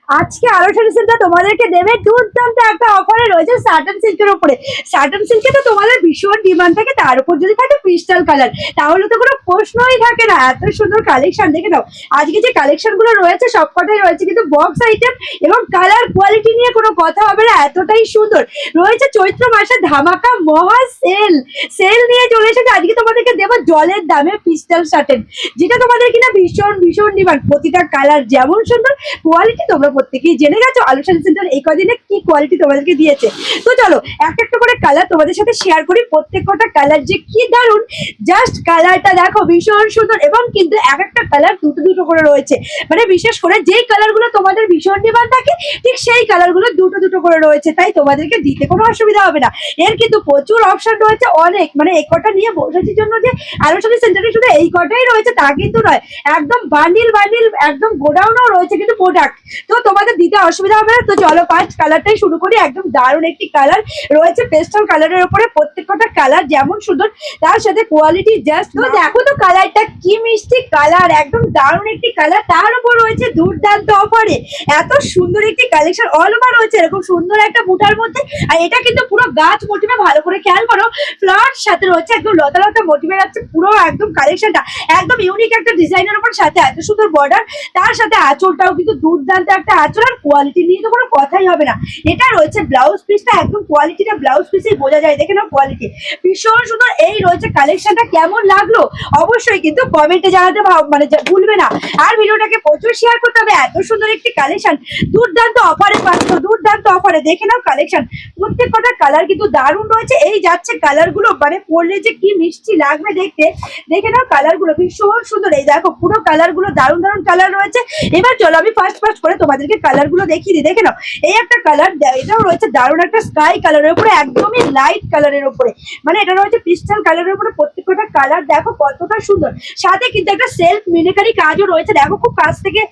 আজকে আলোচনা সেন্টার তোমাদেরকে দেবে দুর্দান্ত একটা অফারে রয়েছে সাটন সিল্কের উপরে। সাটন সিল্কে তো তোমাদের ভীষণ ডিমান্ড থাকে, তার উপর যদি থাকে ক্রিস্টাল কালার, তাহলে তো কোনো প্রশ্নই থাকে না। এত সুন্দর কালেকশন দেখে নাও। আজকে যে কালেকশন গুলো রয়েছে সবকটাই রয়েছে কিন্তু বক্স আইটেম এবং কালার কোয়ালিটি নিয়ে কোনো কথা হবে না, এতটাই সুন্দর রয়েছে। চৈত্র মাসে ধামাকা মহা সেল সেল নিয়ে চলে এসেছে। আজকে তোমাদেরকে দেবো জলের দামে ক্রিস্টাল সাটেন, যেটা তোমাদের কিনা ভীষণ ভীষণ ডিমান্ড। প্রতিটা কালার যেমন সুন্দর, কোয়ালিটি তোমরা প্রত্যেকেই জেনে গেছো আলোচনা সেন্টার এই কদিনে কি কোয়ালিটি তোমাদেরকে দিয়েছে। তো চলো একটা একটা করে কালার তোমাদের সাথে শেয়ার করি। প্রত্যেকটা কালার যে কি দারুন, জাস্ট কালারটা দেখো ভীষণ সুন্দর এবং কিন্তু এক একটা কালার দুটো দুটো করে রয়েছে। মানে বিশেষ করে যেই কালারগুলো তোমাদের ভীষণ ডিমান্ড থাকে ঠিক সেই কালারগুলো দুটো দুটো করে রয়েছে, তাই তোমাদেরকে দিতে কোনো অসুবিধা হবে না। এর কিন্তু প্রচুর অপশন রয়েছে অনেক, মানে এই কটা নিয়ে বসার জন্য যে আলোচনা সেন্টারে শুধু এই কটাই রয়েছে তা কিন্তু নয়, একদম বান্ডিল বান্ডিল একদম গোডাউনও রয়েছে কিন্তু প্রোডাক্ট, তো তোমাদের দিতে অসুবিধা হবে না। তো চলো ফার্স্ট কালারটাই শুরু করি। একদম দারুণ একটি কালার রয়েছে পেস্টাল কালারের উপরে। প্রত্যেকটা কালার যেমন সুন্দর তার সাথে কোয়ালিটি জাস্ট তো দেখো তো কালারটা কি মিষ্টি কালার, একদম দারুণ একটি কালার। তার উপর রয়েছে দুর্দান্ত অফারে এত সুন্দর একটি কালেকশন অল ওভার রয়েছে এরকম সুন্দর একটা বুটার মধ্যে। আর এটা কিন্তু পুরো গাছ মোটিভে, ভালো করে খেয়াল করো, ফ্লাওয়ার সাথে রয়েছে একদম লতা লতা মোটিভে যাচ্ছে পুরো একদম কালেকশনটা একদম ইউনিক একটা ডিজাইনের উপর, সাথে এত সুন্দর বর্ডার, তার সাথে আঁচলটাও কিন্তু দুর্দান্ত একটা আঁচল। আর কোয়ালিটি নিয়ে তো কোনো কথাই হবে না। এটা রয়েছে ব্লাউজ পিসটা, একদম কোয়ালিটিটা ব্লাউজ পিসেই বোঝা যায়, দেখে নাও কোয়ালিটি ভীষণ সুন্দর। এই রয়েছে কালেকশনটা, কেমন লাগলো অবশ্যই কিন্তু কমেন্টে জানাতে মানে ভুলবে না। আর ভিডিওটাকে প্রচুর শেয়ার করতে হবে। এত সুন্দর একটি কালেকশন দুর্দান্ত অফারে পাচ্ছ, দুর্দান্ত অফারে দেখে নাও কালেকশন। প্রত্যেকটা কালার কিন্তু দারুণ রয়েছে। এই যাচ্ছে কালার গুলো, মানে পরলে যে কি মিষ্টি লাগবে দেখতে, দেখে নাও কালার গুলো ভীষণ সুন্দর। এই দেখো পুরো কালার গুলো দারুণ দারুণ কালার রয়েছে। এবার চলো আমি ফার্স্ট ফার্স্ট করে তোমাদেরকে কালার গুলো দেখিয়ে দিই, দেখে নাও। এই একটা কালার, এটাও রয়েছে দারুণ একটা স্কাই কালারের উপরে, একদমই লাইট কালারের উপরে, মানে এটা রয়েছে ক্রিস্টাল কালারের উপরে। প্রত্যেকটা কালার দেখো কতটা সুন্দর, সাথে কিন্তু একটা সেলফ মিনেকারি কাজও রয়েছে। দেখো খুব কাছ থেকে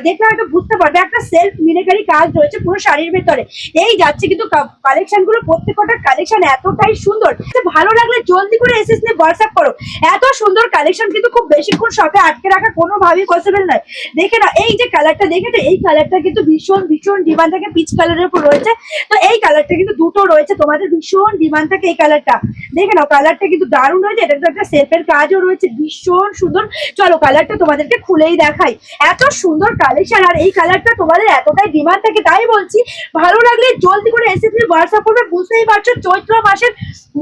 দেখলে হয়তো বুঝতে পারবে, একটা সেলফ মিনেকারি কাজ রয়েছে পুরো শাড়ির ভেতরে। এই যাচ্ছে কিন্তু কালেকশন গুলো, প্রত্যেকটা কালেকশন এতটাই সুন্দর। ভালো লাগলে জলদি করে এসএস নিয়ে হোয়াটসঅ্যাপ করো। এত সুন্দর কালেকশন কিন্তু খুব বেশিক্ষণ শপে আটকে রাখা কোনোভাবেই পসিবল নয়। দেখে না এই যে কালারটা দেখেছো, এই কালারটা কিন্তু ভীষণ ভীষণ ডিমান্ড থাকে, পিচ কালারের উপর রয়েছে। তো এই কালারটা কিন্তু দুটো রয়েছে, তোমাদের ভীষণ ডিমান্ড থাকে এই কালারটা। দেখে নাও কালারটা কিন্তু দারুণ রয়েছে, এটা একটা সেলফের কাজও রয়েছে ভীষণ সুন্দর। চলো কালারটা তোমাদেরকে খুলেই দেখাই, এত সুন্দর কালেকশন। আর এই কালারটা তোমাদের এতটাই ডিমান্ড থাকে, তাই বলছি ভালো লাগলে জলদি করে এসে তুমি হোয়াটসঅ্যাপ করবে। বুঝতেই পারছো চৈত্র মাসের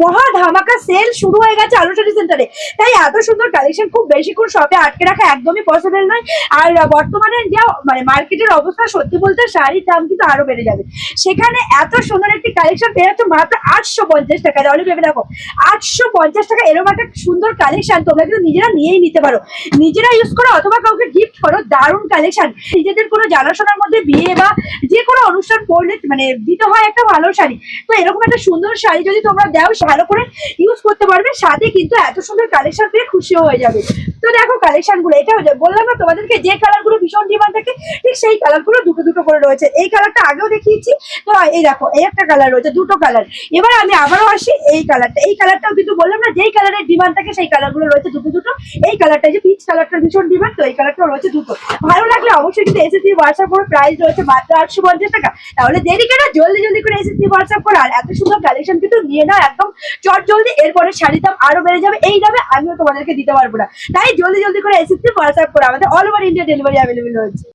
মহা ধামাকা সেল শুরু হয়ে গেছে আলোচনা সেন্টারে, তাই এত সুন্দর কালেকশন খুব বেশিক্ষণ শপে আটকে রাখা একদমই পসিবল নয়। আর বর্তমানে যা মানে মার্কেটের অবস্থা, সত্যি বলতে শাড়ির দাম কিন্তু আরো বেড়ে যাবে, সেখানে এত সুন্দর একটি কালেকশন পেয়ে যাচ্ছ মাত্র 850 টাকা। তাহলে ভেবে দেখো 850 টাকা এরকম একটা সুন্দর কালেকশন তোমরা কিন্তু নিজেরা নিয়েই নিতে পারো, নিজেরা ইউজ করো অথবা কাউকে গিফট করো। দারুণ কালেকশন, নিজেদের কোনো জানাশোনার মধ্যে বিয়ে বা যে কোনো অনুষ্ঠান করলে মানে দিতে হয় একটা ভালো শাড়ি। তো এরকম একটা সুন্দর শাড়ি যদি তোমরা দাও ভালো করে ইউজ করতে পারবে, সাথে কিন্তু এত সুন্দর কালেকশন পেয়ে খুশিও হয়ে যাবে। তো দেখো কালেকশন গুলো, এটা বললাম না তোমাদেরকে যে কালার গুলো ভীষণ ডিমান্ড থাকে ঠিক সেই কালার গুলো দুটো দুটো করে রয়েছে। এই কালারটা আগেও দেখিয়েছি, তো এই দেখো এই একটা কালার রয়েছে, দুটো কালার। এবার আমি আবারও আসি এই কালারটা, এই কালারটাও কিন্তু বললাম না যেই কালারের ডিমান্ড থাকে সেই কালার গুলো রয়েছে দুটো দুটো। এই কালারটা যে পিচ কালারটা ভীষণ ডিমান্ড, তো এই কালারটাও রয়েছে দুটো। ভালো লাগলে অবশ্যই কিন্তু এসএসসি হোয়াটসঅ্যাপ করে, প্রাইস রয়েছে মাত্র 850 টাকা। তাহলে দেরি কেন, জলদি জলদি করে এসএসসি হোয়াটসঅ্যাপ করো। আর এত সুন্দর কালেকশন কিন্তু নিয়ে নাও একদম চট জলদি, এরপরে শাড়ির দাম আরো বেড়ে যাবে, এই দামে আমিও তোমাদেরকে দিতে পারবো না। তাই জলদি জলদি করে এসএসসি হোয়াটসঅ্যাপ করো, আমাদের all over India delivery available রয়েছে।